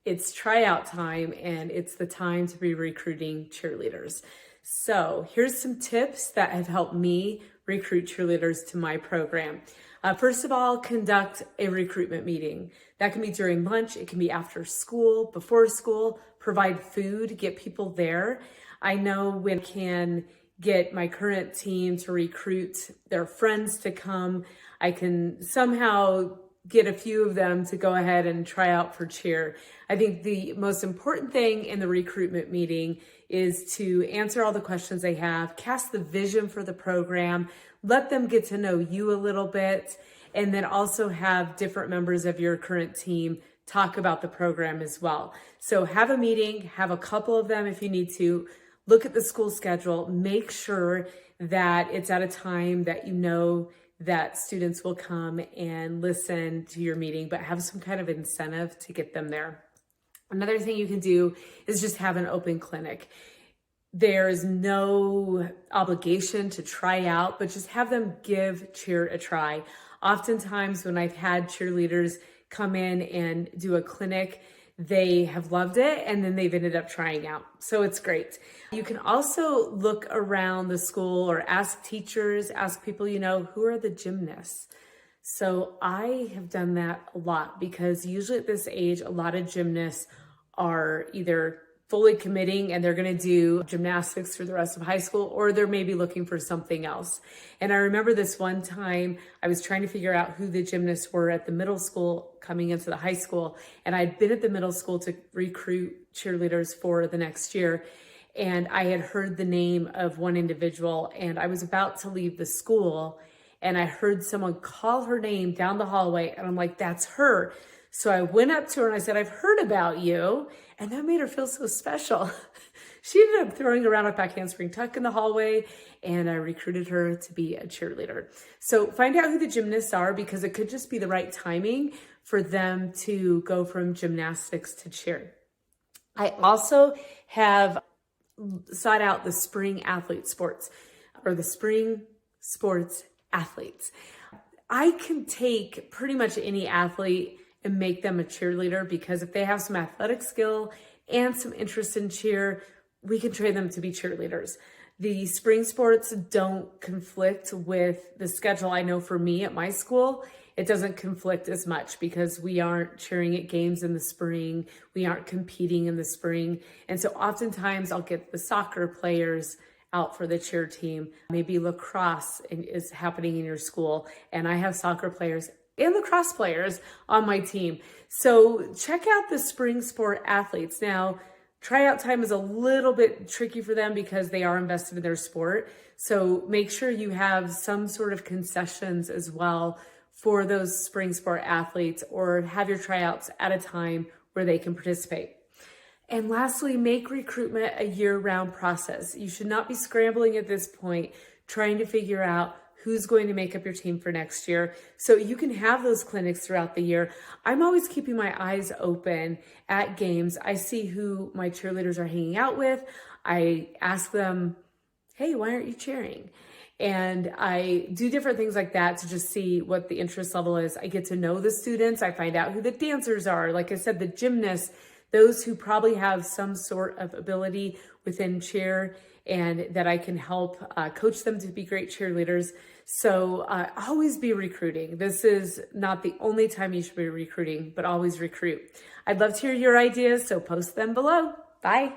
it's tryout time and it's the time to be recruiting cheerleaders. So here's some tips that have helped me recruit cheerleaders to my program. First of all, conduct a recruitment meeting. That can be during lunch, it can be after school, before school, provide food, get people there. I know when I can get my current team to recruit their friends to come, I can somehow get a few of them to go ahead and try out for cheer. I think the most important thing in the recruitment meeting is to answer all the questions they have, cast the vision for the program, let them get to know you a little bit, and then also have different members of your current team talk about the program as well. So have a meeting, have a couple of them if you need to, look at the school schedule, make sure that it's at a time that you know that students will come and listen to your meeting, but have some kind of incentive to get them there. Another thing you can do is just have an open clinic. There's no obligation to try out, but just have them give cheer a try. Oftentimes when I've had cheerleaders come in and do a clinic, they have loved it and then they've ended up trying out. So it's great. You can also look around the school or ask teachers, ask people you know, who are the gymnasts? So I have done that a lot because usually at this age, a lot of gymnasts are either fully committing and they're going to do gymnastics for the rest of high school, or they're maybe looking for something else. And I remember this one time I was trying to figure out who the gymnasts were at the middle school coming into the high school. And I'd been at the middle school to recruit cheerleaders for the next year. And I had heard the name of one individual and I was about to leave the school and I heard someone call her name down the hallway and I'm like, that's her. So I went up to her and I said, I've heard about you. And that made her feel so special. She ended up throwing around a back handspring tuck in the hallway and I recruited her to be a cheerleader. So find out who the gymnasts are because it could just be the right timing for them to go from gymnastics to cheer. I also have sought out the spring athlete sports or the spring sports athletes. I can take pretty much any athlete and make them a cheerleader because if they have some athletic skill and some interest in cheer, we can train them to be cheerleaders. The spring sports don't conflict with the schedule. I know for me at my school, it doesn't conflict as much because we aren't cheering at games in the spring. We aren't competing in the spring. And so oftentimes I'll get the soccer players out for the cheer team. Maybe lacrosse is happening in your school and I have soccer players and lacrosse players on my team. So check out the spring sport athletes. Now, tryout time is a little bit tricky for them because they are invested in their sport. So make sure you have some sort of concessions as well for those spring sport athletes or have your tryouts at a time where they can participate. And lastly, make recruitment a year-round process. You should not be scrambling at this point, trying to figure out who's going to make up your team for next year. So you can have those clinics throughout the year. I'm always keeping my eyes open at games. I see who my cheerleaders are hanging out with. I ask them, hey, why aren't you cheering? And I do different things like that to just see what the interest level is. I get to know the students. I find out who the dancers are. Like I said, the gymnasts, those who probably have some sort of ability within cheer and that I can help coach them to be great cheerleaders. So always be recruiting. This is not the only time you should be recruiting, but always recruit. I'd love to hear your ideas, so post them below. Bye.